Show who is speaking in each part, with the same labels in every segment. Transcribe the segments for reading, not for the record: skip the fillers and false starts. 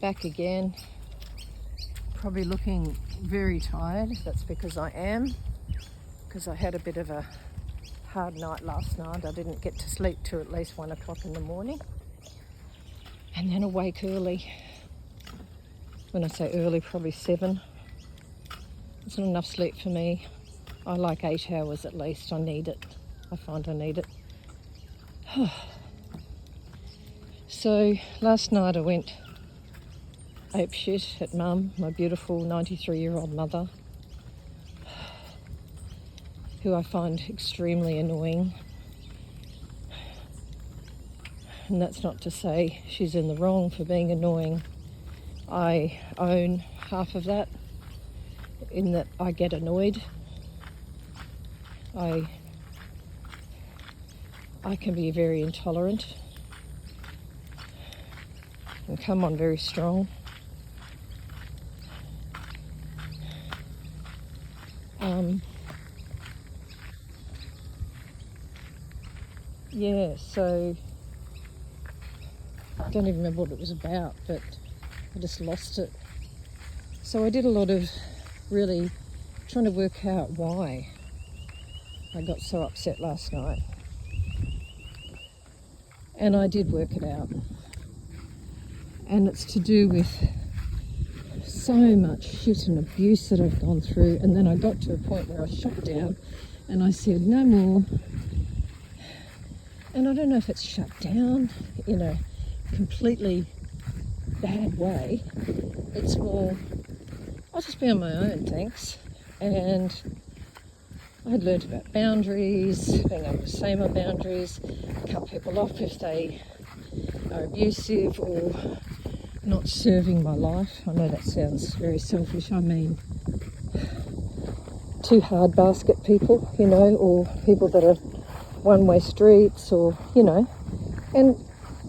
Speaker 1: Back again. Probably looking very tired. That's because I am. Because I had a bit of a hard night last night. I didn't get to sleep till at least 1 o'clock in the morning. And then awake early. When I say early, probably 7. It's not enough sleep for me. I like 8 hours at least. I need it. I find I need it. So last night I went apeshit at Mum, my beautiful 93-year-old mother, who I find extremely annoying. And that's not to say she's in the wrong for being annoying. I own half of that, in that I get annoyed. I can be very intolerant and come on very strong. So I don't even remember what it was about, but I just lost it. So I did a lot of really trying to work out why I got so upset last night. And I did work it out. And it's to do with so much shit and abuse that I've gone through. And then I got to a point where I shut down and I said, no more. And I don't know if it's shut down in a completely bad way. It's more, I'll just be on my own, thanks. And I had learned about boundaries, being able to say my boundaries, cut people off if they are abusive or not serving my life. I know that sounds very selfish. I mean, too hard basket people, or people that are one-way streets, or, and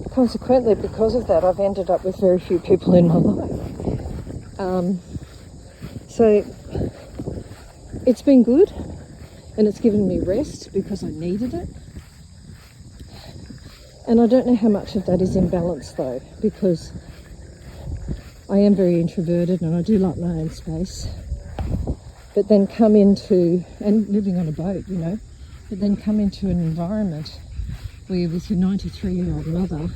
Speaker 1: consequently, because of that, I've ended up with very few people in my life. So it's been good, and it's given me rest because I needed it. And I don't know how much of that is in balance though, because I am very introverted and I do like my own space. But then come into, and living on a boat, but then come into an environment where with your 93-year-old mother,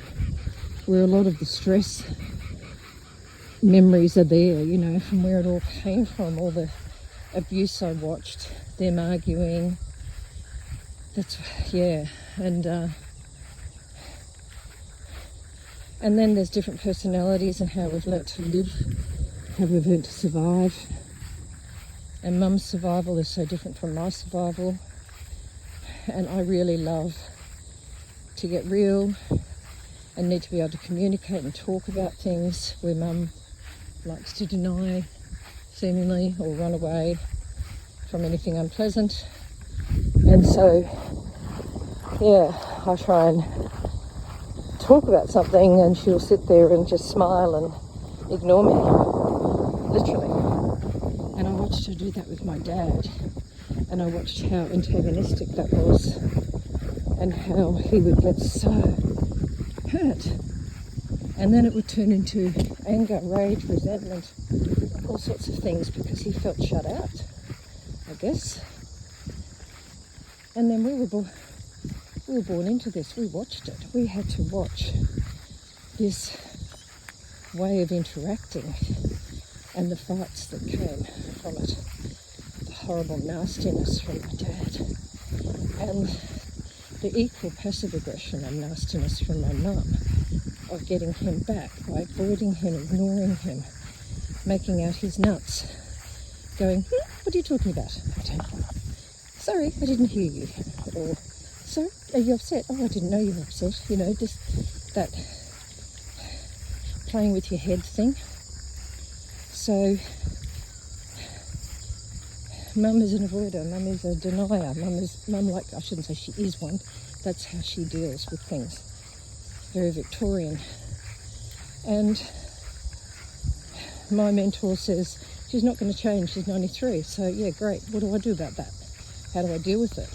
Speaker 1: where a lot of the stress memories are there, from where it all came from, all the abuse I watched, them arguing, and then there's different personalities and how we've learnt to live, how we've learnt to survive. And Mum's survival is so different from my survival. And I really love to get real and need to be able to communicate and talk about things where Mum likes to deny, seemingly, or run away from anything unpleasant. And so, I try and talk about something and she'll sit there and just smile and ignore me, literally. And I watched her do that with my dad, and I watched how antagonistic that was and how he would get so hurt. And then it would turn into anger, rage, resentment, all sorts of things because he felt shut out, I guess. And then we were born into this. We watched it. We had to watch this way of interacting and the fights that came from it. The horrible nastiness from my dad. And the equal passive aggression and nastiness from my mum of getting him back by avoiding him, ignoring him, making out his nuts, going, what are you talking about? I don't know. Sorry, I didn't hear you. Or, sorry, are you upset? Oh, I didn't know you were upset. Just that playing with your head thing. So, Mum is an avoider, Mum is a denier, I shouldn't say she is one, that's how she deals with things. Very Victorian. And my mentor says, she's not going to change, she's 93, so yeah, great, what do I do about that? How do I deal with it?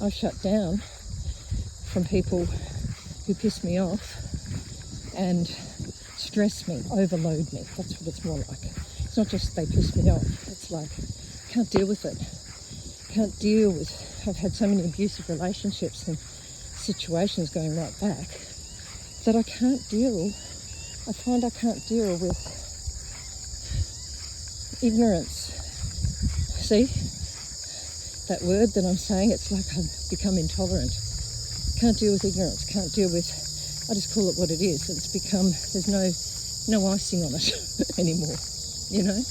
Speaker 1: I've shut down from people who piss me off and stress me, overload me. That's what it's more like. It's not just they piss me off. It's like, can't deal with it. Can't deal with, I've had so many abusive relationships and situations going right back that I find I can't deal with ignorance. See, that word that I'm saying, it's like I've become intolerant. Can't deal with ignorance, can't deal with, I just call it what it is. It's become, there's no icing on it anymore, you know?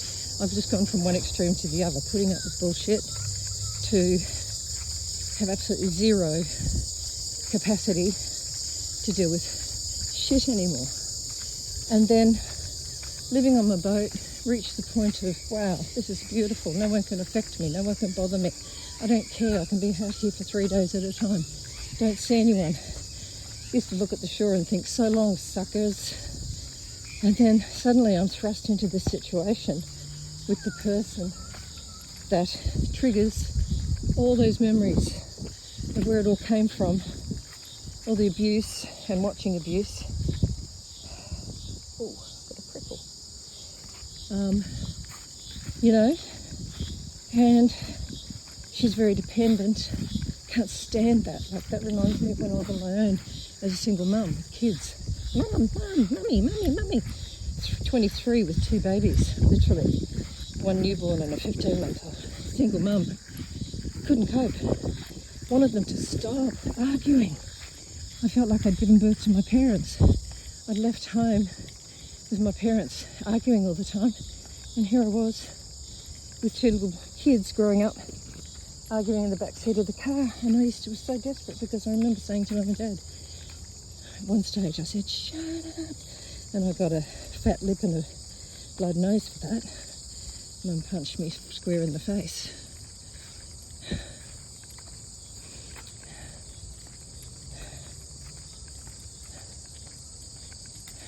Speaker 1: I've just gone from one extreme to the other, putting up with bullshit to have absolutely zero capacity to deal with shit anymore. And then living on my boat, reached the point of, wow, this is beautiful. No one can affect me. No one can bother me. I don't care. I can be out here for 3 days at a time. Don't see anyone. Used to look at the shore and think, so long, suckers. And then suddenly I'm thrust into this situation with the person that triggers all those memories of where it all came from, all the abuse and watching abuse. Oh, got a prickle. You know, and she's very dependent. Can't stand that. Like, that reminds me of when I was on my own as a single mum with kids. Mum, mummy. 23 with 2 babies, literally. 1 newborn and a 15-month-old. Single mum. Couldn't cope. Wanted them to stop arguing. I felt like I'd given birth to my parents. I'd left home with my parents arguing all the time. And here I was with 2 little kids growing up, arguing in the back seat of the car. And I was so desperate because I remember saying to Mum and Dad, at one stage I said, shut up. And I got a fat lip and a blood nose for that. Mum punched me square in the face.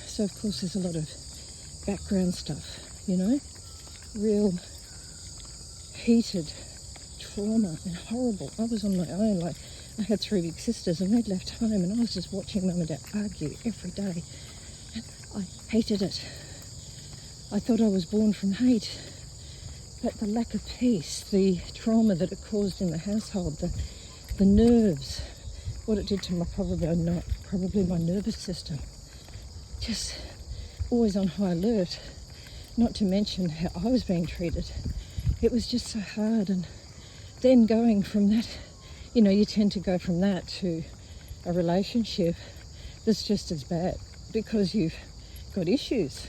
Speaker 1: So of course there's a lot of background stuff, you know, real heated trauma and horrible. I was on my own, like I had 3 big sisters and they'd left home and I was just watching Mum and Dad argue every day. And I hated it. I thought I was born from hate. But the lack of peace, the trauma that it caused in the household, the nerves, what it did to probably my nervous system. Just always on high alert, not to mention how I was being treated. It was just so hard. And then going from that, you know, you tend to go from that to a relationship that's just as bad because you've got issues.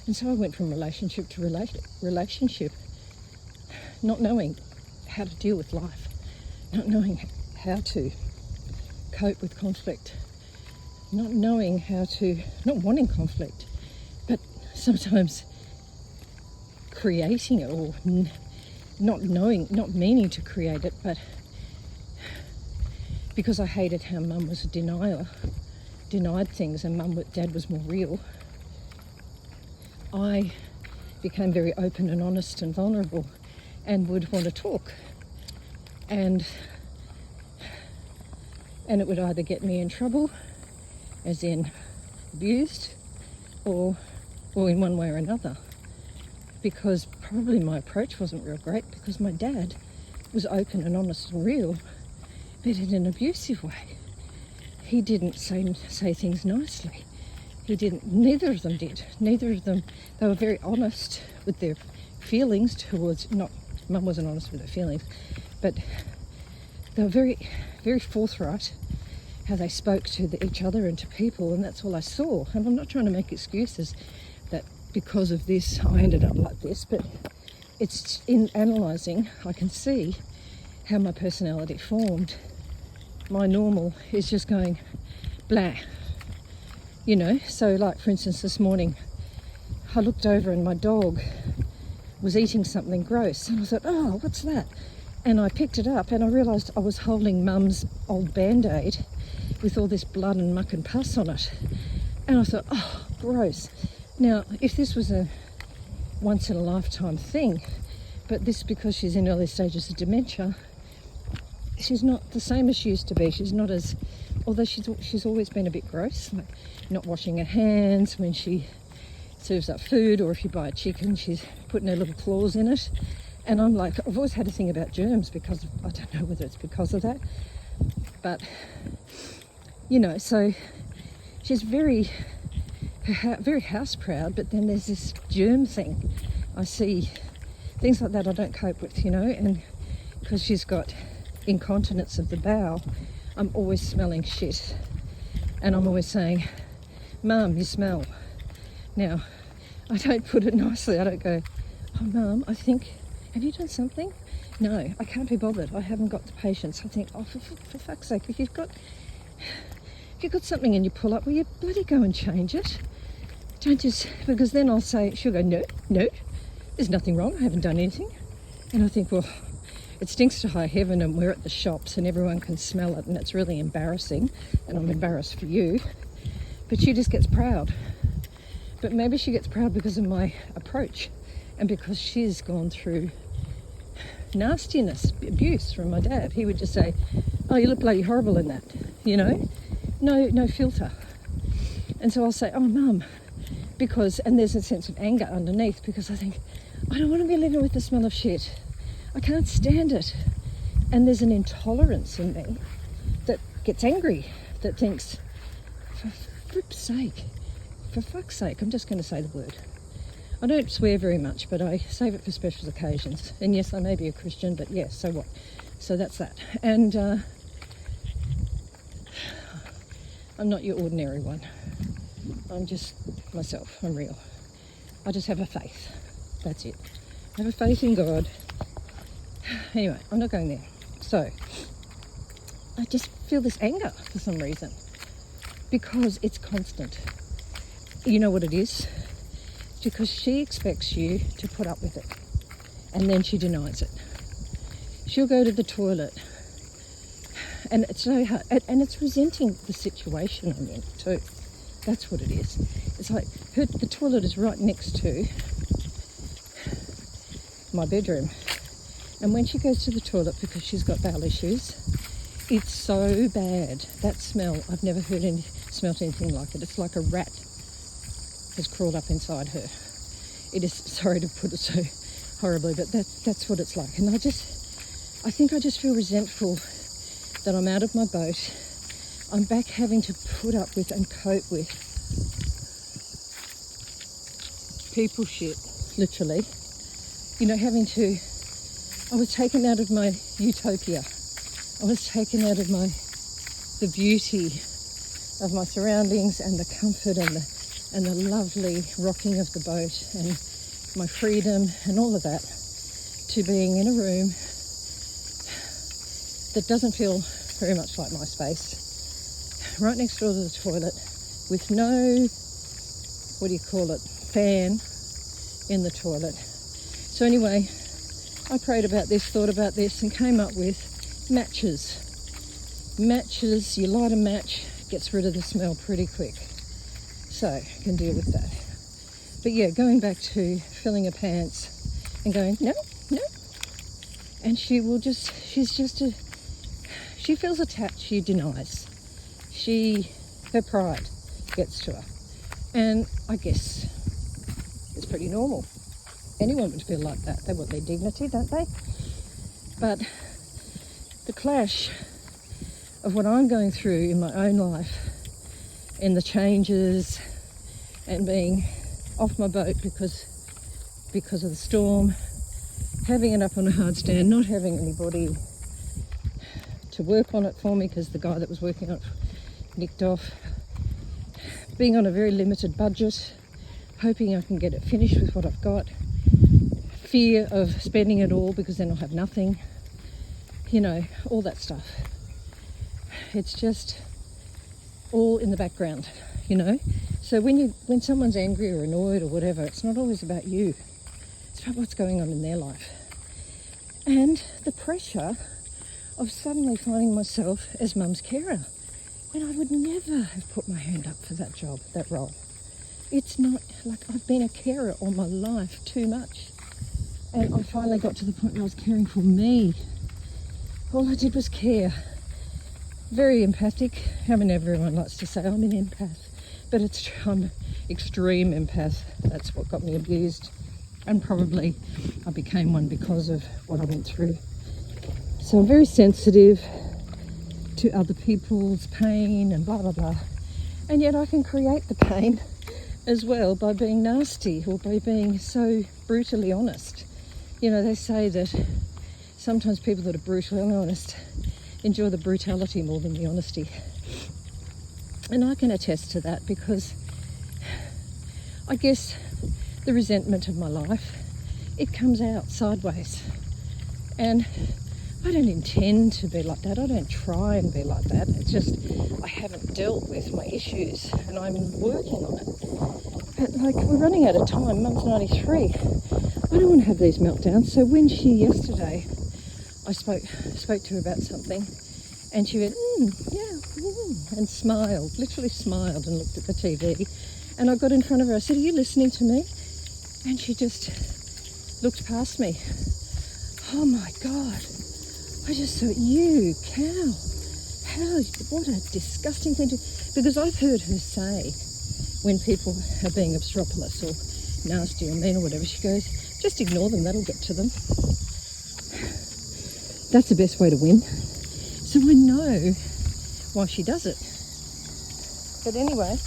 Speaker 1: And so I went from relationship to relationship, not knowing how to deal with life, not knowing how to cope with conflict, not knowing how to, not wanting conflict, but sometimes creating it, or not meaning to create it, but because I hated how Mum was a denier, denied things, and Dad was more real, I became very open and honest and vulnerable and would want to talk. And it would either get me in trouble, as in abused, or in one way or another. Because probably my approach wasn't real great, because my dad was open and honest and real, but in an abusive way. He didn't say things nicely. He didn't, neither of them did. Neither of them, they were very honest with their feelings towards, not, Mum wasn't honest with her feelings, but they were very, very forthright how they spoke to each other and to people, and that's all I saw. And I'm not trying to make excuses that because of this I ended up like this, but it's in analysing, I can see how my personality formed. My normal is just going blah, you know. So like, for instance, this morning I looked over and my dog was eating something gross, and I thought, oh, what's that? And I picked it up and I realised I was holding Mum's old Band-Aid with all this blood and muck and pus on it. And I thought, oh, gross. Now, if this was a once in a lifetime thing, but this, because she's in early stages of dementia, she's not the same as she used to be. She's not as, although she's always been a bit gross, like not washing her hands when she serves up food, or if you buy a chicken, she's putting her little claws in it. And I'm like, I've always had a thing about germs because I don't know whether it's because of that, but so she's very house proud, but then there's this germ thing. I see things like that I don't cope with, and because she's got incontinence of the bowel, I'm always smelling shit, and I'm always saying, Mum, you smell. Now, I don't put it nicely. I don't go, oh Mum, I think, have you done something? No, I can't be bothered. I haven't got the patience. I think, oh, for fuck's sake, if you've got something and you pull up, will you bloody go and change it? Don't just, because then I'll say, she'll go, no, there's nothing wrong. I haven't done anything. And I think, well, it stinks to high heaven and we're at the shops and everyone can smell it and it's really embarrassing, and I'm embarrassed for you. But she just gets proud. But maybe she gets proud because of my approach and because she's gone through nastiness, abuse from my dad. He would just say, oh, you look bloody horrible in that, no filter. And so I'll say, oh Mum, and there's a sense of anger underneath, because I think, I don't want to be living with the smell of shit. I can't stand it. And there's an intolerance in me that gets angry, that thinks, for fuck's sake, I'm just going to say the word. I don't swear very much, but I save it for special occasions. And yes, I may be a Christian, but yes, so what? So that's that. And I'm not your ordinary one. I'm just myself. I'm real. I just have a faith. That's it. I have a faith in God. Anyway, I'm not going there. So I just feel this anger for some reason, because it's constant. You know what it is? Because she expects you to put up with it, and then she denies it. She'll go to the toilet, and it's so hard, and it's resenting the situation I'm in too. That's what it is. It's like the toilet is right next to my bedroom, and when she goes to the toilet, because she's got bowel issues, it's so bad. That smell, I've never smelt anything like it. It's like a rat has crawled up inside her. It is, sorry to put it so horribly, but that's what it's like. And I think I just feel resentful that I'm out of my boat. I'm back having to put up with and cope with people shit, literally. I was taken out of my utopia. I was taken out of the beauty of my surroundings and the comfort and the lovely rocking of the boat and my freedom and all of that, to being in a room that doesn't feel very much like my space, right next door to the toilet, with no, fan in the toilet. So anyway, I prayed about this, thought about this, and came up with matches. Matches, you light a match, gets rid of the smell pretty quick. So I can deal with that. But yeah, going back to filling her pants and going, no. And she feels attacked, she denies. Her pride gets to her. And I guess it's pretty normal. Anyone would feel like that. They want their dignity, don't they? But the clash of what I'm going through in my own life, and the changes, and being off my boat because of the storm, having it up on a hard stand, not having anybody to work on it for me because the guy that was working on it nicked off, being on a very limited budget, hoping I can get it finished with what I've got, fear of spending it all because then I'll have nothing, all that stuff. It's just all in the background, So when someone's angry or annoyed or whatever, it's not always about you. It's about what's going on in their life. And the pressure of suddenly finding myself as mum's carer, when I would never have put my hand up for that job, that role. It's not like I've been a carer all my life too much. And I finally got to the point where I was caring for me. All I did was care. Very empathic. Everyone likes to say I'm an empath, but it's true. I'm extreme empath. That's what got me abused. And probably I became one because of what I went through. So I'm very sensitive to other people's pain and blah, blah, blah. And yet I can create the pain as well by being nasty or by being so brutally honest. You know, they say that sometimes people that are brutally honest enjoy the brutality more than the honesty. And I can attest to that because I guess the resentment of my life, it comes out sideways. And I don't intend to be like that. I don't try and be like that. It's just I haven't dealt with my issues and I'm working on it. But like, we're running out of time. Mum's 93. I don't want to have these meltdowns. So when yesterday, I spoke to her about something and she went, and smiled, literally smiled and looked at the TV. And I got in front of her. I said, are you listening to me? And she just looked past me. Oh my God. I just thought, you cow, what a disgusting thing to... Because I've heard her say, when people are being obstropolous or nasty or mean or whatever, she goes, just ignore them, that'll get to them. That's the best way to win. So I know why she does it. But anyway,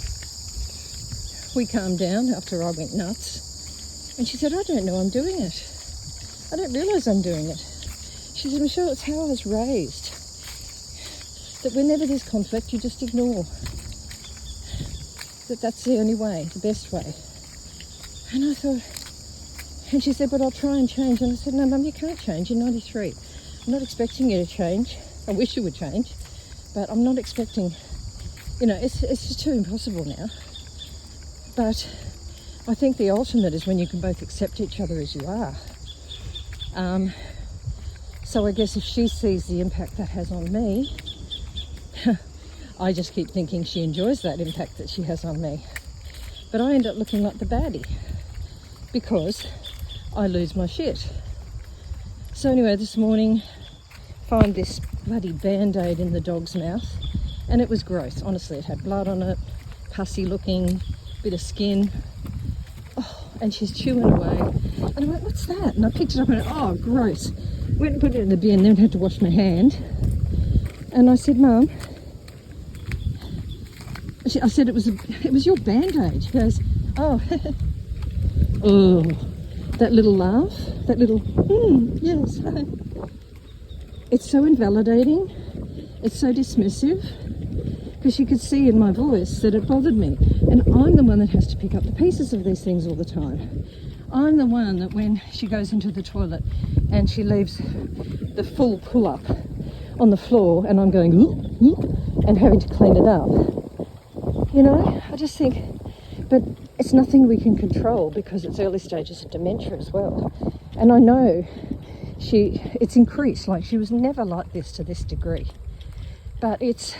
Speaker 1: we calmed down after I went nuts. And she said, I don't know I'm doing it. I don't realise I'm doing it. She said, Michelle, it's how I was raised. That whenever there's conflict, you just ignore. That's the only way, the best way. And I thought, and she said, but I'll try and change. And I said, no, Mum, you can't change. You're 93. I'm not expecting you to change. I wish you would change, but I'm not expecting, you know, it's just too impossible now. But I think the ultimate is when you can both accept each other as you are. So I guess if she sees the impact that has on me, I just keep thinking she enjoys that impact that she has on me. But I end up looking like the baddie because I lose my shit. So anyway, this morning, find this bloody Band-Aid in the dog's mouth, and it was gross. Honestly, it had blood on it, pussy looking, bit of skin. Oh, and she's chewing away. And I went, what's that? And I picked it up and went, oh, gross. Went and put it in the bin, then had to wash my hand. And I said, Mum, I said it was your Band-Aid. She goes, oh, oh, that little laugh, that little, yes. It's so invalidating. It's so dismissive. Because she could see in my voice that it bothered me. And I'm the one that has to pick up the pieces of these things all the time. I'm the one that when she goes into the toilet and she leaves the full pull-up on the floor and I'm going, and having to clean it up. You know, I just think, but it's nothing we can control because it's early stages of dementia as well. And I know it's increased, like she was never like this to this degree. But it's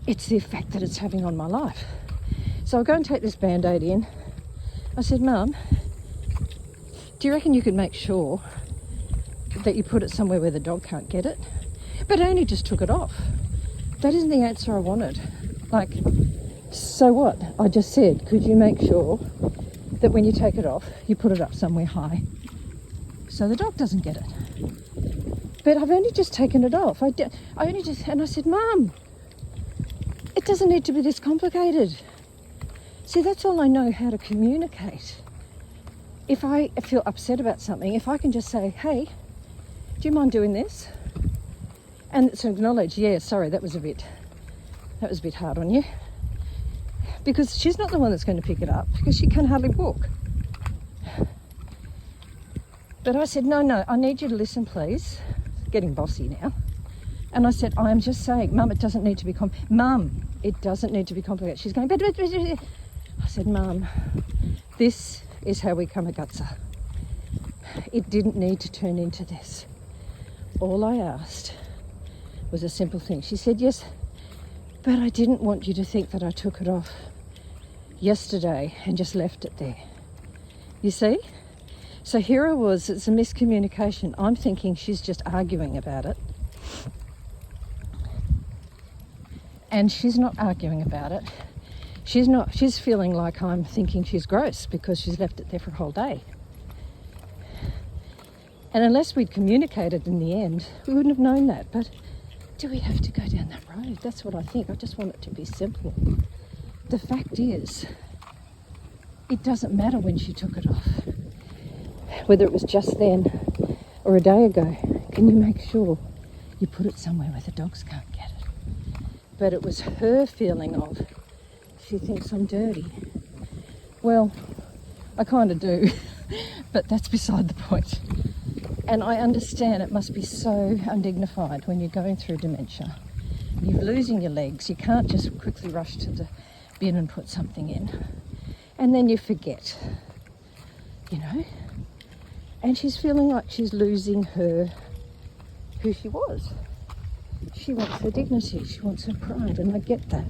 Speaker 1: the effect that it's having on my life. So I'll go and take this Band-Aid in. I said, Mum, do you reckon you could make sure that you put it somewhere where the dog can't get it? But I only just took it off. That isn't the answer I wanted. Like, so what? I just said, could you make sure that when you take it off, you put it up somewhere high so the dog doesn't get it? But I've only just taken it off. And I said, Mum, it doesn't need to be this complicated. See, that's all I know how to communicate. If I feel upset about something, if I can just say, hey, do you mind doing this? And it's acknowledge, yeah, sorry, that was a bit hard on you. Because she's not the one that's going to pick it up because she can hardly walk. But I said, no, I need you to listen, please. Getting bossy now. And I said, I'm just saying, Mum, it doesn't need to be it doesn't need to be complicated. She's going, but. I said, Mum, this is how we come a gutser. It didn't need to turn into this. All I asked was a simple thing. She said, yes, but I didn't want you to think that I took it off yesterday and just left it there. You see? So here I was, it's a miscommunication. I'm thinking she's just arguing about it. And she's not arguing about it. She's feeling like I'm thinking she's gross because she's left it there for a whole day. And unless we'd communicated in the end, we wouldn't have known that. But do we have to go down that road? That's what I think. I just want it to be simple. The fact is, it doesn't matter when she took it off. Whether it was just then or a day ago, can you make sure you put it somewhere where the dogs can't get it? But it was her feeling of, she thinks I'm dirty. Well, I kind of do, but that's beside the point. And I understand it must be so undignified when you're going through dementia. You're losing your legs. You can't just quickly rush to the bin and put something in. And then you forget, you know. And she's feeling like she's losing who she was. She wants her dignity. She wants her pride, and I get that.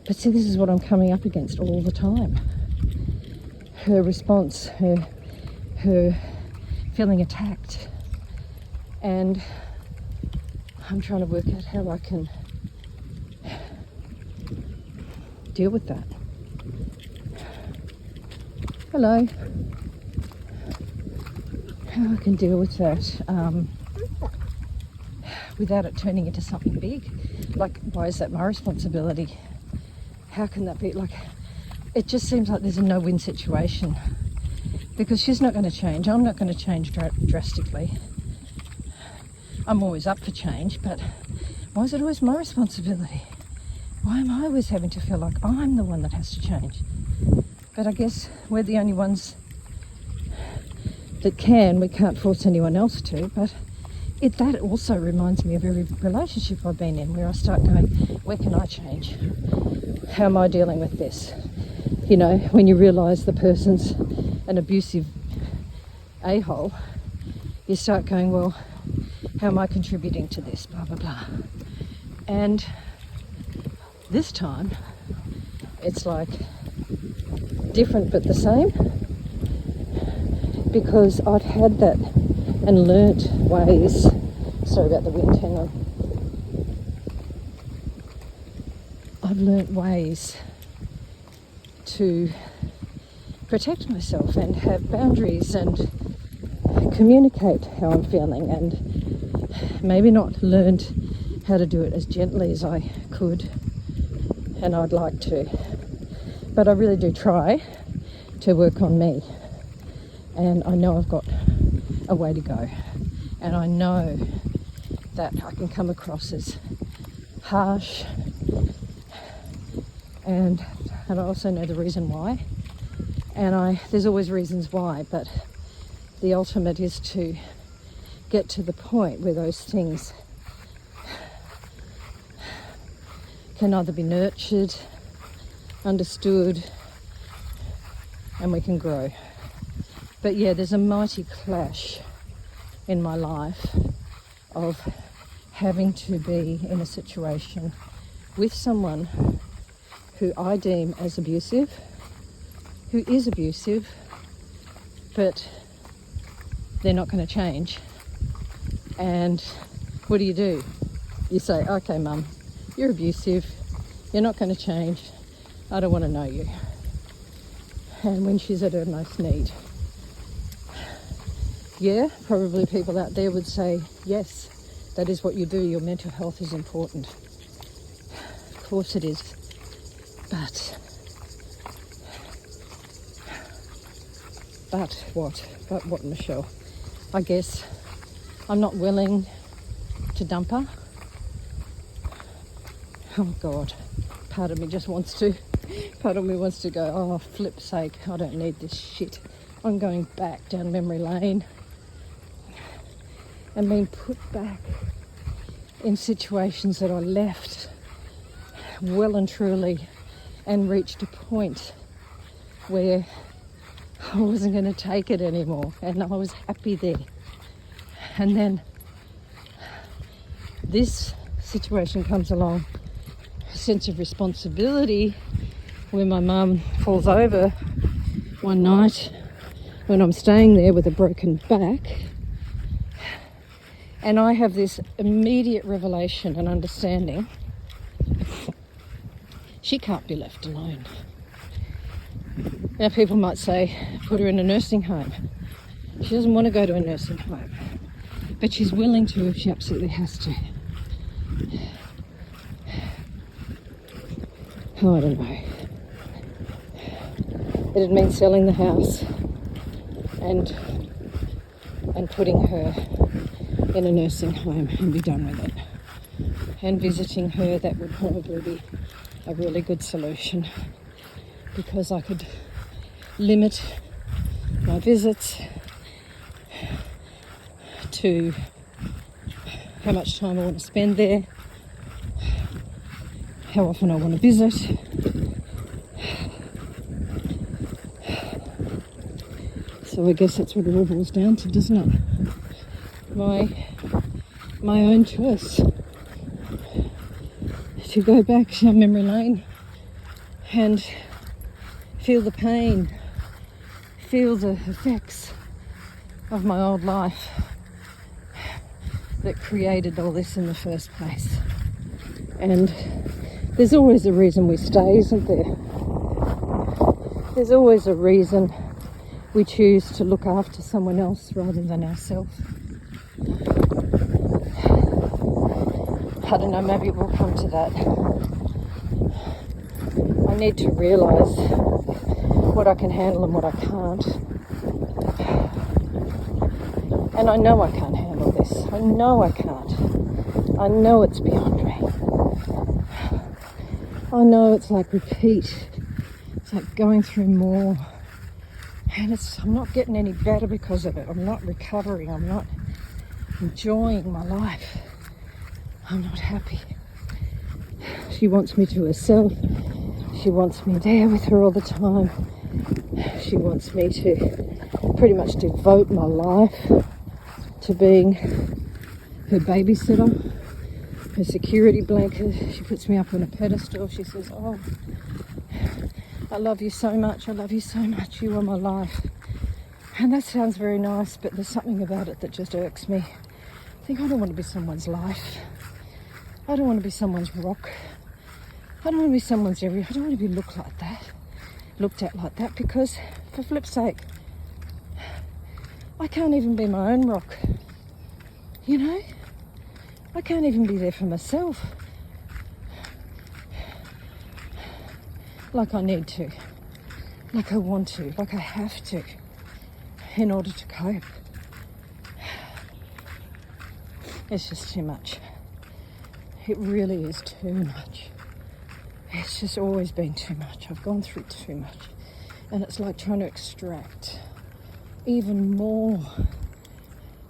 Speaker 1: But see, this is what I'm coming up against all the time. Her response, her feeling attacked. And I'm trying to work out how I can deal with that. Hello. How I can deal with that without it turning into something big. Like, why is that my responsibility? How can that be? Like, it just seems like there's a no-win situation because she's not going to change. I'm not going to change drastically. I'm always up for change, but why is it always my responsibility? Why am I always having to feel like I'm the one that has to change? But I guess we're the only ones that can. We can't force anyone else to, but that also reminds me of every relationship I've been in where I start going, where can I change? How am I dealing with this? You know, when you realise the person's an abusive a-hole, you start going, well, how am I contributing to this? Blah, blah, blah. And this time, it's like different but the same, because I've had that and learnt ways. Sorry about the wind, hang on. I've learnt ways to protect myself and have boundaries and communicate how I'm feeling, and maybe not learned how to do it as gently as I could and I'd like to. But I really do try to work on me, and I know I've got a way to go, and I know that I can come across as harsh, and I also know the reason why, and there's always reasons why, but the ultimate is to get to the point where those things can either be nurtured, understood, and we can grow. But yeah, there's a mighty clash in my life of having to be in a situation with someone who I deem as abusive, who is abusive, but they're not going to change. And what do? You say, okay, Mum, you're abusive, you're not going to change, I don't want to know you. And when she's at her most need. Yeah, probably people out there would say, yes, that is what you do, your mental health is important. Of course it is. But what, Michelle? I guess I'm not willing to dump her. Oh God, part of me wants to go, oh, flip's sake, I don't need this shit. I'm going back down memory lane and being put back in situations that I left well and truly, and reached a point where I wasn't going to take it anymore, and I was happy there. And then this situation comes along, a sense of responsibility, where my mum falls over one night when I'm staying there with a broken back, and I have this immediate revelation and understanding. She can't be left alone. Now people might say, put her in a nursing home. She doesn't want to go to a nursing home, but she's willing to if she absolutely has to. Oh, I don't know. It'd mean selling the house and putting her in a nursing home and be done with it. And visiting her, that would probably be a really good solution, because I could limit my visits to how much time I want to spend there, how often I want to visit. So I guess that's what it all boils down to, doesn't it? My own choice to go back down memory lane and feel the pain, feel the effects of my old life that created all this in the first place. And there's always a reason we stay, isn't there? There's always a reason we choose to look after someone else rather than ourselves. I don't know, maybe it will come to that. I need to realise what I can handle and what I can't. And I know I can't handle this. I know I can't. I know it's beyond me. I know it's like repeat. It's like going through more. And I'm not getting any better because of it. I'm not recovering. I'm not enjoying my life. I'm not happy. She wants me to herself. She wants me there with her all the time. She wants me to pretty much devote my life to being her babysitter, her security blanket. She puts me up on a pedestal. She says, oh, I love you so much. I love you so much. You are my life. And that sounds very nice, but there's something about it that just irks me. I think I don't want to be someone's life. I don't want to be someone's rock. I don't want to be someone's everything. I don't want to be looked at like that, because for flip's sake, I can't even be my own rock. You know? I can't even be there for myself like I need to, like I want to, like I have to, in order to cope. It's just too much. It really is too much. It's just always been too much. I've gone through too much. And it's like trying to extract even more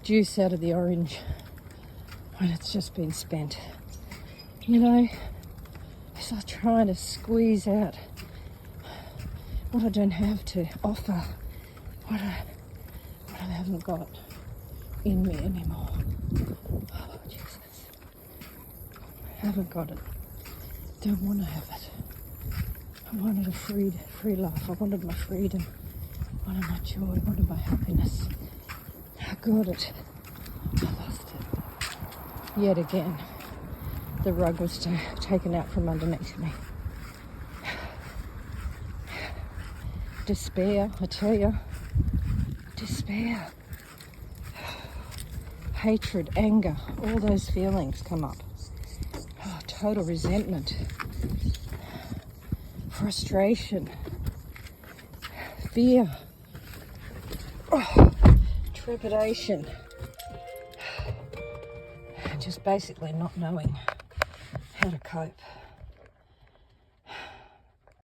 Speaker 1: juice out of the orange when it's just been spent. You know, it's like trying to squeeze out what I don't have to offer, what I haven't got in me anymore. Oh, Jesus. Haven't got it. Don't want to have it. I wanted a free life. I wanted my freedom. I wanted my joy. I wanted my happiness. I got it. I lost it. Yet again, the rug was taken out from underneath me. Despair, I tell you. Despair. Hatred, anger, all those feelings come up. Oh, total resentment. Frustration. Fear. Oh, trepidation. And just basically not knowing how to cope.